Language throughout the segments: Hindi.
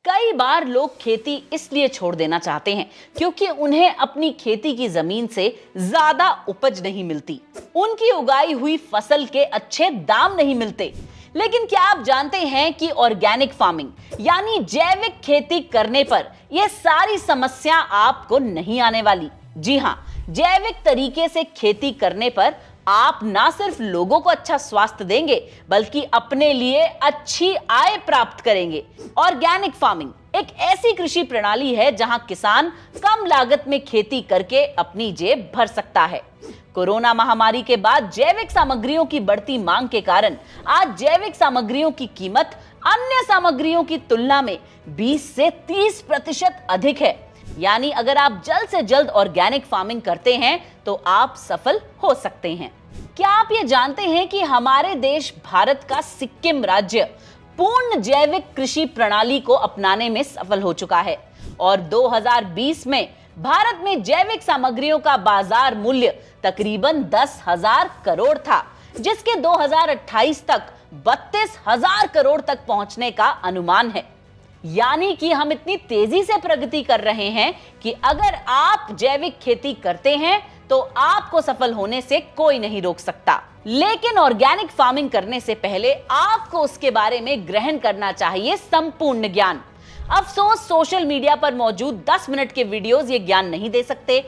कई बार लोग खेती इसलिए छोड़ देना चाहते हैं क्योंकि उन्हें अपनी खेती की जमीन से ज्यादा उपज नहीं मिलती, उनकी उगाई हुई फसल के अच्छे दाम नहीं मिलते। लेकिन क्या आप जानते हैं कि ऑर्गेनिक फार्मिंग यानी जैविक खेती करने पर यह सारी समस्या आपको नहीं आने वाली। जी हां, जैविक तरीके से खेती करने पर आप ना सिर्फ लोगों को अच्छा स्वास्थ्य देंगे बल्कि अपने लिए अच्छी आय प्राप्त करेंगे। ऑर्गेनिक फार्मिंग एक ऐसी कृषि प्रणाली है जहां किसान कम लागत में खेती करके अपनी जेब भर सकता है। कोरोना महामारी के बाद जैविक सामग्रियों की बढ़ती मांग के कारण आज जैविक सामग्रियों की कीमत अन्य सामग्रियों की तुलना में 20 से 30% अधिक है। यानी अगर आप जल्द से जल्द ऑर्गेनिक फार्मिंग करते हैं तो आप सफल हो सकते हैं। क्या आप ये जानते हैं कि हमारे देश भारत का सिक्किम राज्य पूर्ण जैविक कृषि प्रणाली को अपनाने में सफल हो चुका है और 2020 में भारत में जैविक सामग्रियों का बाजार मूल्य तकरीबन 10,000 करोड़ था, जिसके 2028 तक 32,000 करोड़ तक पहुंचने का अनुमान है। यानी कि हम इतनी तेजी से प्रगति कर रहे हैं कि अगर आप जैविक खेती करते हैं तो आपको सफल होने से कोई नहीं रोक सकता। लेकिन ऑर्गेनिक फार्मिंग करने से पहले आपको उसके बारे में ग्रहण करना चाहिए संपूर्ण ज्ञान। अफसोस सोशल मीडिया पर मौजूद 10 मिनट के वीडियोस ये ज्ञान नहीं दे सकते।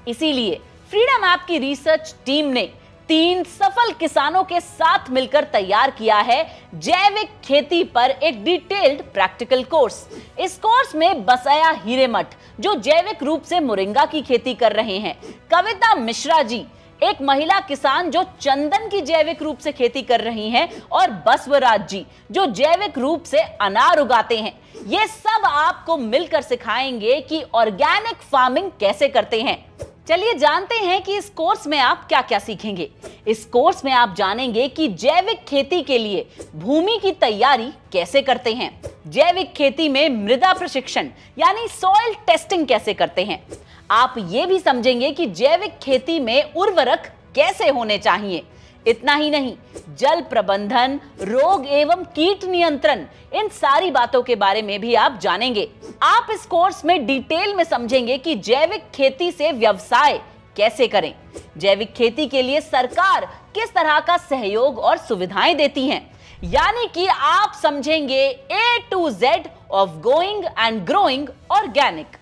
इसीलिए फ्रीडम ऐप की रिसर्च टीम ने 3 सफल किसानों के साथ मिलकर तैयार किया है जैविक खेती पर एक डिटेल्ड प्रैक्टिकल कोर्स। इस कोर्स में बसया हीरेमठ जो जैविक रूप से मोरिंगा की खेती कर रहे हैं, कविता मिश्रा जी एक महिला किसान जो चंदन की जैविक रूप से खेती कर रही हैं, और बसवराज जी जो जैविक रूप से अनार उगाते हैं। ये सब आपको मिलकर सिखाएंगे कि ऑर्गेनिक फार्मिंग कैसे करते हैं। चलिए जानते हैं कि इस कोर्स में आप क्या क्या सीखेंगे। इस कोर्स में आप जानेंगे कि जैविक खेती के लिए भूमि की तैयारी कैसे करते हैं, जैविक खेती में मृदा प्रशिक्षण यानी सॉइल टेस्टिंग कैसे करते हैं। आप ये भी समझेंगे कि जैविक खेती में उर्वरक कैसे होने चाहिए। इतना ही नहीं, जल प्रबंधन, रोग एवं कीट नियंत्रण, इन सारी बातों के बारे में भी आप जानेंगे। आप इस कोर्स में डिटेल में समझेंगे कि जैविक खेती से व्यवसाय कैसे करें, जैविक खेती के लिए सरकार किस तरह का सहयोग और सुविधाएं देती हैं। यानी कि आप समझेंगे A to Z of going and growing organic.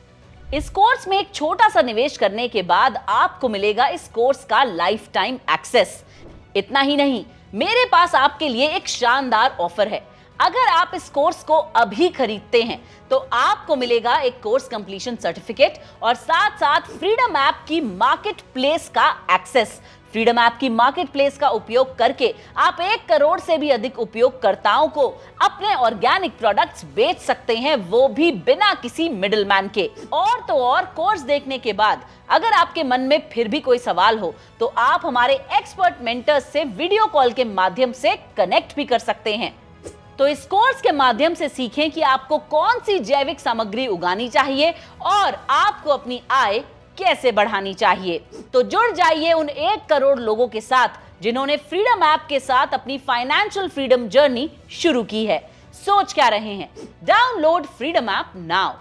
इस कोर्स में एक छोटा सा निवेश करने के बाद आपको मिलेगा इस कोर्स का लाइफ टाइम एक्सेस। इतना ही नहीं, मेरे पास आपके लिए एक शानदार ऑफर है। अगर आप इस कोर्स को अभी खरीदते हैं तो आपको मिलेगा एक कोर्स कंप्लीशन सर्टिफिकेट और साथ साथ फ्रीडम ऐप की मार्केट प्लेस का एक्सेस। फ्रीडम ऐप की मार्केट प्लेस का उपयोग करके आप 1 करोड़ से भी अधिक उपयोगकर्ताओं को अपने ऑर्गेनिक प्रोडक्ट्स बेच सकते हैं, वो भी बिना किसी मिडलमैन के। और तो और, कोर्स देखने के बाद अगर आपके मन में फिर भी कोई सवाल हो तो आप हमारे एक्सपर्ट मेंटर्स से वीडियो कॉल के माध्यम से कनेक्ट भी कर सकते हैं। तो इस कोर्स के माध्यम से सीखें कि आपको कौन सी जैविक सामग्री उगानी चाहिए और आपको अपनी आय कैसे बढ़ानी चाहिए। तो जुड़ जाइए उन 1 करोड़ लोगों के साथ जिन्होंने फ्रीडम ऐप के साथ अपनी फाइनेंशियल फ्रीडम जर्नी शुरू की है। सोच क्या रहे हैं? Download freedom app now.